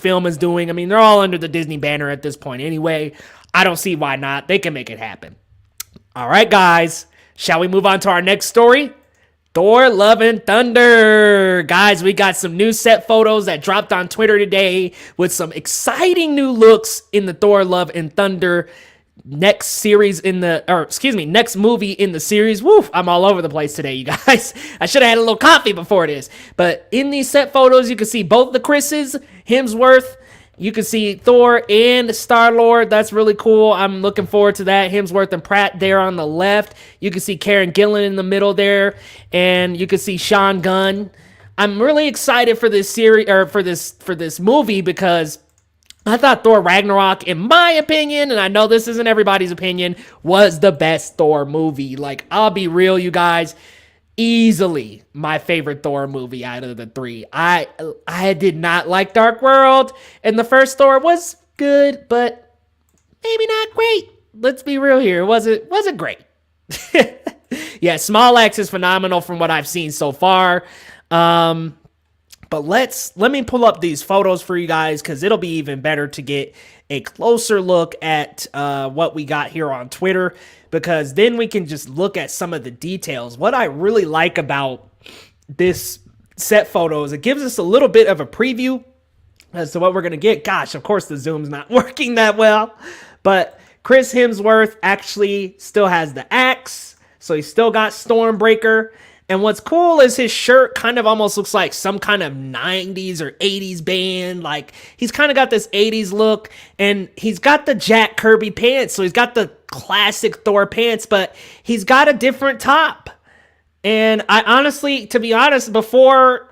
Lucasfilm is doing. I mean, they're all under the Disney banner at this point anyway. I don't see why not. They can make it happen. All right, guys. Shall we move on to our next story? Thor Love and Thunder. Guys, we got some new set photos that dropped on Twitter today with some exciting new looks in the Thor Love and Thunder next movie in the series. Woof, I'm all over the place today, you guys. I should have had a little coffee before this. But in these set photos, you can see both the Chris's, Hemsworth. You can see Thor and Star-Lord. That's really cool. I'm looking forward to that. Hemsworth and Pratt there on the left. You can see Karen Gillan in the middle there. And you can see Sean Gunn. I'm really excited for this series, or for this movie, because I thought Thor Ragnarok, in my opinion, and I know this isn't everybody's opinion, was the best Thor movie. Like, I'll be real, you guys. Easily my favorite Thor movie out of the three. I did not like Dark World, and the first Thor was good, but maybe not great. Let's be real here. It wasn't great. Yeah, Small X is phenomenal from what I've seen so far. But let me pull up these photos for you guys, because it'll be even better to get a closer look at what we got here on Twitter, because then we can just look at some of the details. What I really like about this set photo is it gives us a little bit of a preview as to what we're going to get. Gosh, of course the zoom's not working that well, but Chris Hemsworth actually still has the axe, so he's still got Stormbreaker. And what's cool is his shirt kind of almost looks like some kind of 90s or 80s band. Like, he's kind of got this 80s look, and he's got the Jack Kirby pants. So he's got the classic Thor pants, but he's got a different top. And I honestly, to be honest, before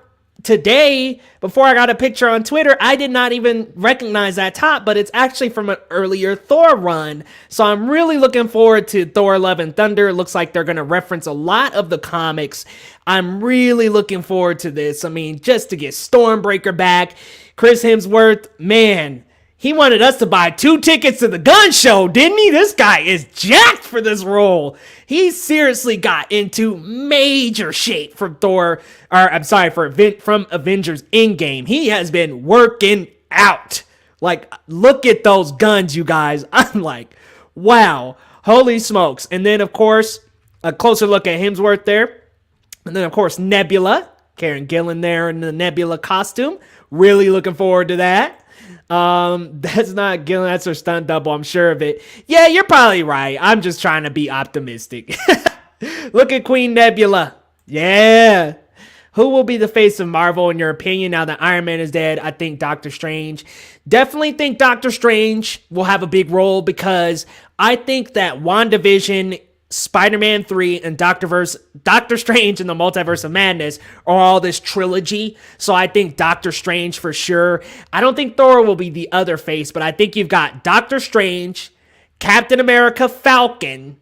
I got a picture on Twitter, I did not even recognize that top, but it's actually from an earlier Thor run. So I'm really looking forward to Thor Love and Thunder. It looks like they're going to reference a lot of the comics. I'm really looking forward to this. I mean, just to get Stormbreaker back. Chris Hemsworth, man, he wanted us to buy 2 tickets to the gun show, didn't he? This guy is jacked for this role. He seriously got into major shape from from Avengers Endgame. He has been working out. Like, look at those guns, you guys. I'm like, wow, holy smokes. And then, of course, a closer look at Hemsworth there. And then, of course, Nebula. Karen Gillan there in the Nebula costume. Really looking forward to that. That's not Gillan, that's her stunt double, I'm sure of it. Yeah, you're probably right. I'm just trying to be optimistic. Look at Queen Nebula. Yeah. Who will be the face of Marvel in your opinion now that Iron Man is dead? I think Doctor Strange. Definitely think Doctor Strange will have a big role, because I think that WandaVision, Spider-Man 3, and Doctor Strange and the Multiverse of Madness are all this trilogy. So I think Doctor Strange for sure. I don't think Thor will be the other face, but I think you've got Doctor Strange, Captain America, Falcon,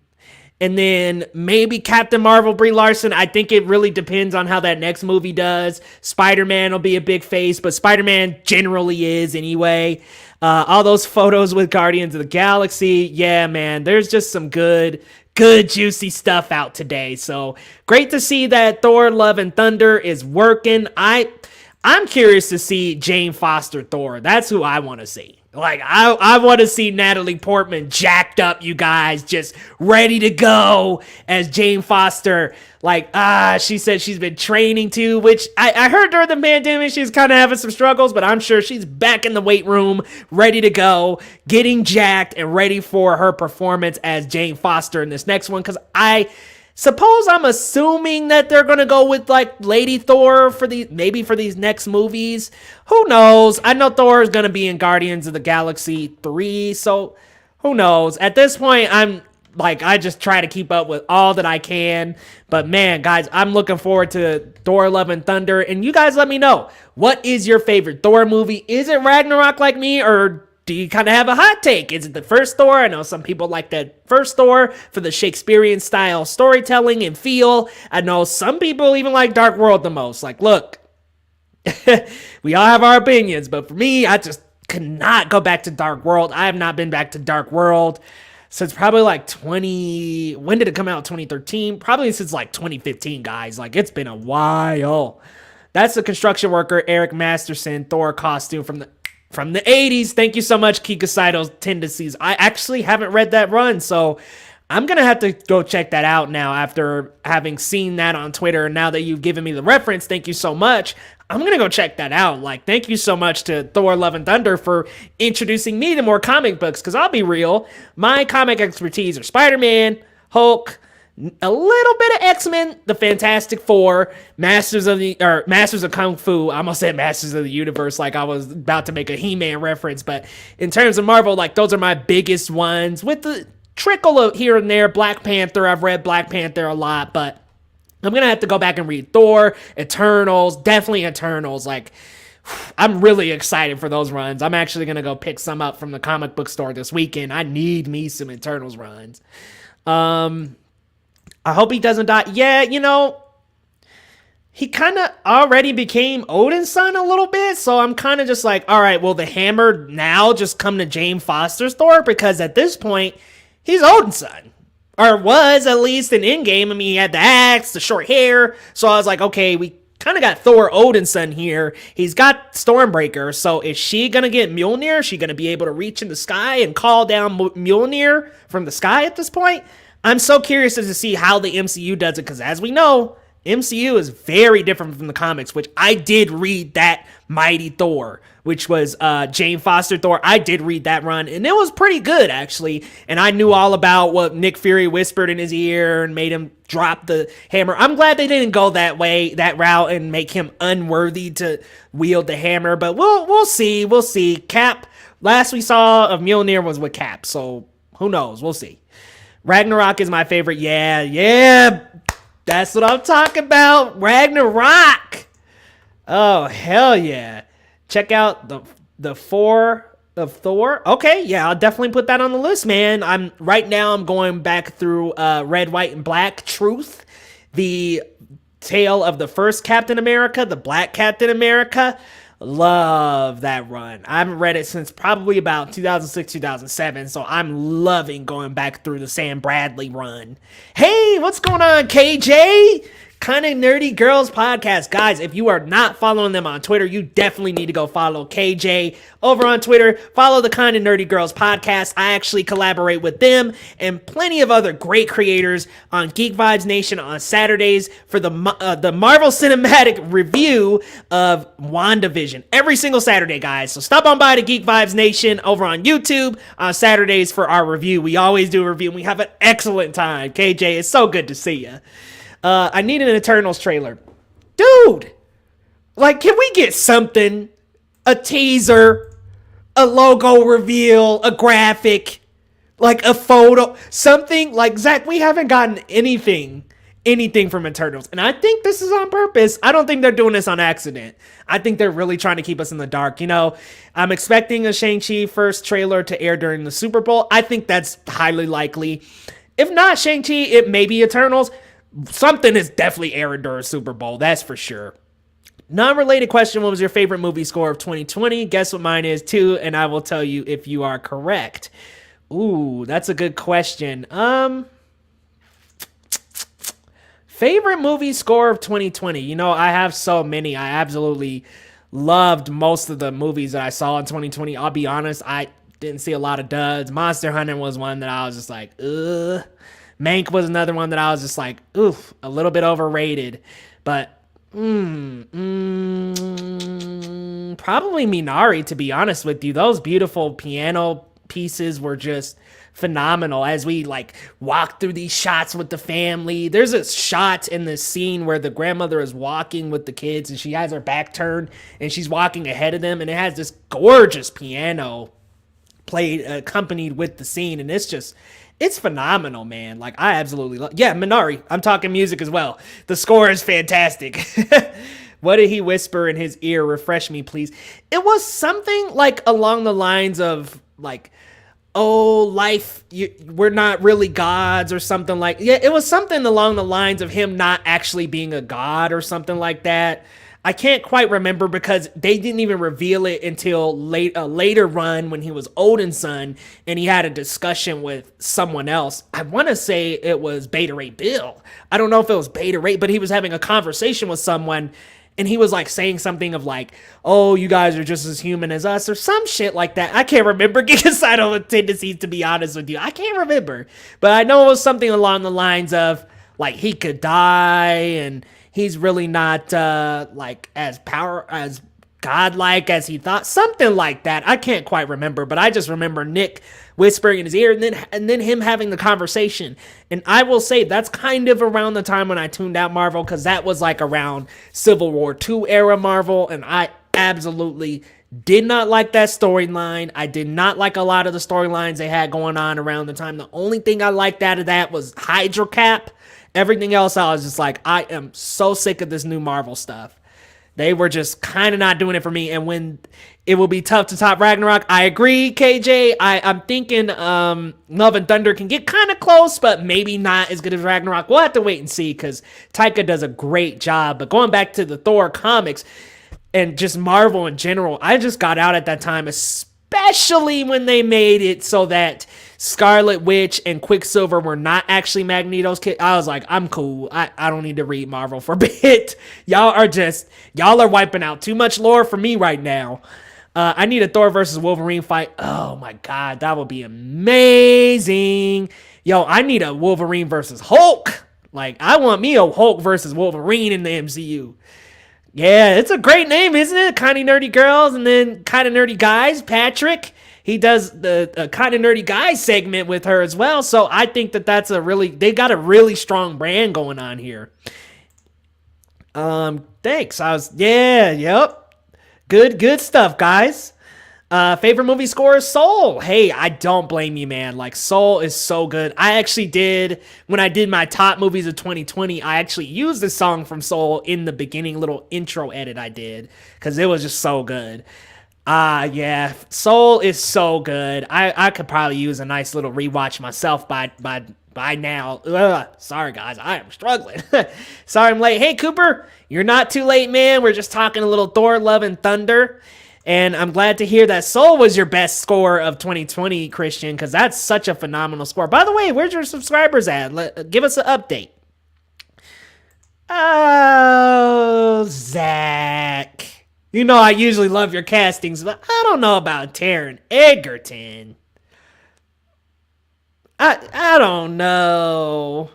and then maybe Captain Marvel, Brie Larson. I think it really depends on how that next movie does. Spider-Man will be a big face, but Spider-Man generally is anyway. All those photos with Guardians of the Galaxy. Yeah, man, there's just some good juicy stuff out today. So great to see that Thor Love and Thunder is working. I'm curious to see Jane Foster Thor. That's who I want to see. Like, I want to see Natalie Portman jacked up, you guys, just ready to go as Jane Foster. Like, she said she's been training too, which I heard during the pandemic she's kind of having some struggles, but I'm sure she's back in the weight room, ready to go, getting jacked and ready for her performance as Jane Foster in this next one. Because I'm assuming that they're going to go with like Lady Thor for these next movies. Who knows? I know Thor is going to be in Guardians of the Galaxy 3, so who knows? At this point, I just try to keep up with all that I can. But man, guys, I'm looking forward to Thor Love and Thunder. And you guys let me know, what is your favorite Thor movie? Is it Ragnarok like me, or do you kind of have a hot take? Is it the first Thor? I know some people like the first Thor for the Shakespearean style storytelling and feel. I know some people even like Dark World the most. Like, look, we all have our opinions, but for me, I just cannot go back to Dark World. I have not been back to Dark World since probably like when did it come out? 2013? Probably since like 2015, guys. Like, it's been a while. That's the construction worker Eric Masterson Thor costume from the from the 80s. Thank you so much, Kikusaito's Tendencies. I actually haven't read that run, so I'm going to have to go check that out now after having seen that on Twitter. And now that you've given me the reference, thank you so much. I'm going to go check that out. Like, thank you so much to Thor Love and Thunder for introducing me to more comic books, because I'll be real, my comic expertise are Spider-Man, Hulk, a little bit of X-Men, the Fantastic Four, Masters of Kung Fu. I almost said Masters of the Universe like I was about to make a He-Man reference, but in terms of Marvel, like, those are my biggest ones, with the trickle of here and there. Black Panther, I've read Black Panther a lot, but I'm gonna have to go back and read Thor, Eternals, definitely Eternals. Like, I'm really excited for those runs. I'm actually gonna go pick some up from the comic book store this weekend. I need me some Eternals runs. I hope he doesn't die. Yeah, you know, he kind of already became Odin's son a little bit, so I'm kind of just like, all right, will the hammer now just come to Jane Foster's Thor? Because at this point, he's Odin's son. Or was, at least in Endgame. I mean, he had the axe, the short hair, so I was like, okay, we kind of got Thor Odin's son here. He's got Stormbreaker, so is she going to get Mjolnir? Is she going to be able to reach in the sky and call down Mjolnir from the sky at this point? I'm so curious to see how the MCU does it, because as we know, MCU is very different from the comics, which I did read that Mighty Thor, which was Jane Foster Thor. I did read that run, and it was pretty good, actually. And I knew all about what Nick Fury whispered in his ear and made him drop the hammer. I'm glad they didn't go that route, and make him unworthy to wield the hammer. But we'll see. We'll see. Cap, last we saw of Mjolnir was with Cap, so who knows? We'll see. Ragnarok is my favorite. Yeah. That's what I'm talking about. Ragnarok. Oh, hell yeah. Check out the 4 of Thor. Okay, yeah, I'll definitely put that on the list, man. Right now I'm going back through Red, White, and Black Truth, the tale of the first Captain America, the Black Captain America. Love that run. I haven't read it since probably about 2006, 2007, so I'm loving going back through the Sam Bradley run. Hey, what's going on, KJ? Kind of Nerdy Girls Podcast. Guys, if you are not following them on Twitter, you definitely need to go follow KJ over on Twitter. Follow the Kind of Nerdy Girls Podcast. I actually collaborate with them and plenty of other great creators on Geek Vibes Nation on Saturdays for the Marvel Cinematic Review of WandaVision. Every single Saturday, guys. So stop on by to Geek Vibes Nation over on YouTube on Saturdays for our review. We always do a review, and we have an excellent time. KJ, it's so good to see you. I need an Eternals trailer. Dude! Like, can we get something? A teaser, a logo reveal, a graphic, like a photo, something? Like, Zach, we haven't gotten anything from Eternals. And I think this is on purpose. I don't think they're doing this on accident. I think they're really trying to keep us in the dark. You know, I'm expecting a Shang-Chi first trailer to air during the Super Bowl. I think that's highly likely. If not Shang-Chi, it may be Eternals. Something is definitely airing during Super Bowl, that's for sure. Non-related question, what was your favorite movie score of 2020? Guess what mine is too, and I will tell you if you are correct. Ooh, that's a good question. Favorite movie score of 2020? You know, I have so many. I absolutely loved most of the movies that I saw in 2020. I'll be honest, I didn't see a lot of duds. Monster Hunter was one that I was just like, ugh. Mank was another one that I was just like, oof, a little bit overrated. But, probably Minari, to be honest with you. Those beautiful piano pieces were just phenomenal as we, like, walk through these shots with the family. There's a shot in this scene where the grandmother is walking with the kids, and she has her back turned, and she's walking ahead of them, and it has this gorgeous piano played, accompanied with the scene, and it's phenomenal, man. Like, I absolutely love... Yeah, Minari. I'm talking music as well. The score is fantastic. What did he whisper in his ear? Refresh me, please. It was something, like, along the lines of, like, oh, life, we're not really gods or something like... Yeah, it was something along the lines of him not actually being a god or something like that. I can't quite remember because they didn't even reveal it until a later run when he was Odin's son and he had a discussion with someone else. I want to say it was Beta Ray Bill. I don't know if it was Beta Ray, but he was having a conversation with someone And he was like saying something of like, oh, you guys are just as human as us or some shit like that. I can't remember. Genocidal tendencies, to be honest with you. I can't remember. But I know it was something along the lines of like he could die and he's really not like as godlike as he thought. Something like that. I can't quite remember. But I just remember Nick whispering in his ear and then him having the conversation. And I will say that's kind of around the time when I tuned out Marvel, because that was like around Civil War II era Marvel, and I absolutely did not like that storyline. I did not like a lot of the storylines they had going on around the time. The only thing I liked out of that was Hydra Cap. Everything else I was just like, I am so sick of this new Marvel stuff. They were just kind of not doing it for me. And when it will be tough to top Ragnarok, I agree, KJ. I'm thinking Love and Thunder can get kind of close, but maybe not as good as Ragnarok. We'll have to wait and see, because Taika does a great job. But going back to the Thor comics and just Marvel in general, I just got out at that time, especially when they made it so that Scarlet Witch and Quicksilver were not actually Magneto's kid. I was like, I'm cool. I don't need to read Marvel for a bit. Y'all are wiping out too much lore for me right now. I need a Thor versus Wolverine fight. Oh my God, that would be amazing. Yo, I need a Wolverine versus Hulk. Like, I want me a Hulk versus Wolverine in the MCU. Yeah, it's a great name, isn't it? Kind of nerdy girls and then kind of nerdy guys. Patrick. He does the kind of nerdy guys segment with her as well. So I think that's they got a really strong brand going on here. Thanks. Yep. Good stuff, guys. Favorite movie score is Soul. Hey, I don't blame you, man. Like, Soul is so good. I actually did, when I did my top movies of 2020, I actually used the song from Soul in the beginning little intro edit I did, because it was just so good. Yeah, Soul is so good. I could probably use a nice little rewatch myself by now. Ugh, sorry, guys, I am struggling. Sorry I'm late. Hey, Cooper, you're not too late, man. We're just talking a little Thor, Love, and Thunder. And I'm glad to hear that Soul was your best score of 2020, Christian, because that's such a phenomenal score. By the way, where's your subscribers at? Give us an update. Oh, Zach. You know I usually love your castings, but I don't know about Taron Egerton. I don't know.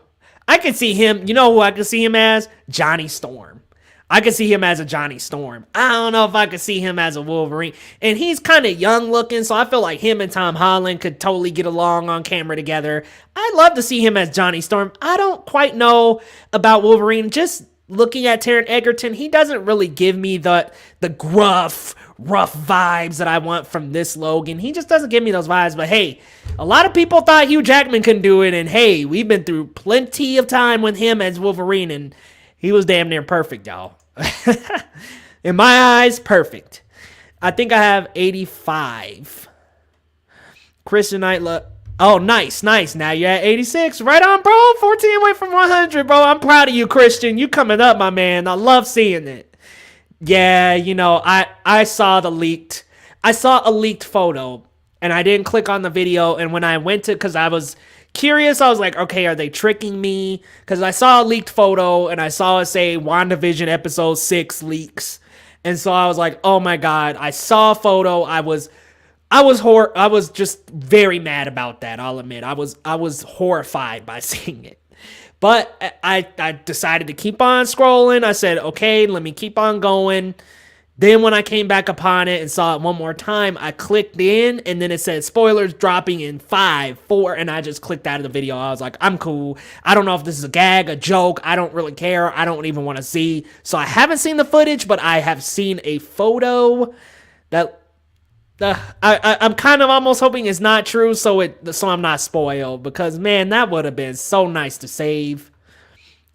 I could see him, you know who I could see him as? Johnny Storm. I could see him as a Johnny Storm. I don't know if I could see him as a Wolverine. And he's kind of young looking, so I feel like him and Tom Holland could totally get along on camera together. I'd love to see him as Johnny Storm. I don't quite know about Wolverine. Just looking at Taron Egerton, he doesn't really give me the gruff, rough vibes that I want from this Logan. He just doesn't give me those vibes. But hey, a lot of people thought Hugh Jackman couldn't do it. And hey, we've been through plenty of time with him as Wolverine, and he was damn near perfect, y'all. In my eyes, perfect. I think I have 85. Christian Knight, oh, nice. Now you're at 86. Right on, bro. 14 away from 100, bro. I'm proud of you, Christian. You coming up, my man. I love seeing it. Yeah, you know, I saw a leaked photo, and I didn't click on the video. And when I went to, because I was curious, I was like, okay, are they tricking me? Because I saw a leaked photo, and I saw it say WandaVision episode 6 leaks. And so I was like, oh my God, I saw a photo. I was just very mad about that. I'll admit, I was horrified by seeing it. But I decided to keep on scrolling. I said, okay, let me keep on going. Then when I came back upon it and saw it one more time, I clicked in, and then it said spoilers dropping in 5, 4, and I just clicked out of the video. I was like, I'm cool. I don't know if this is a gag, a joke. I don't really care. I don't even want to see. So I haven't seen the footage, but I have seen a photo that I'm kind of almost hoping it's not true, so I'm not spoiled, because man, that would have been so nice to save.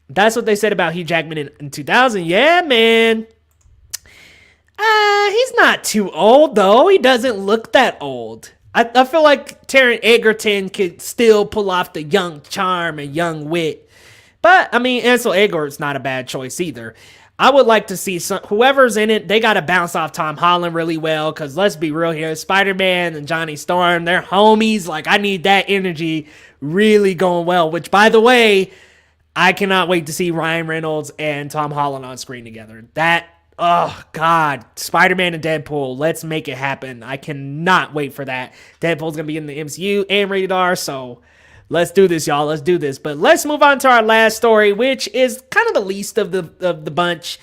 That's what they said about Hugh Jackman in 2000. Yeah, man. He's not too old though. He doesn't look that old. I feel like Taron Egerton could still pull off the young charm and young wit. But I mean, Ansel Elgort's not a bad choice either. I would like to see whoever's in it, they got to bounce off Tom Holland really well, because let's be real here, Spider-Man and Johnny Storm, they're homies. Like, I need that energy really going well, which, by the way, I cannot wait to see Ryan Reynolds and Tom Holland on screen together. That Oh, God. Spider-Man and Deadpool. Let's make it happen. I cannot wait for that. Deadpool's going to be in the MCU and rated R, so let's do this, y'all. Let's do this. But let's move on to our last story, which is kind of the least of the bunch.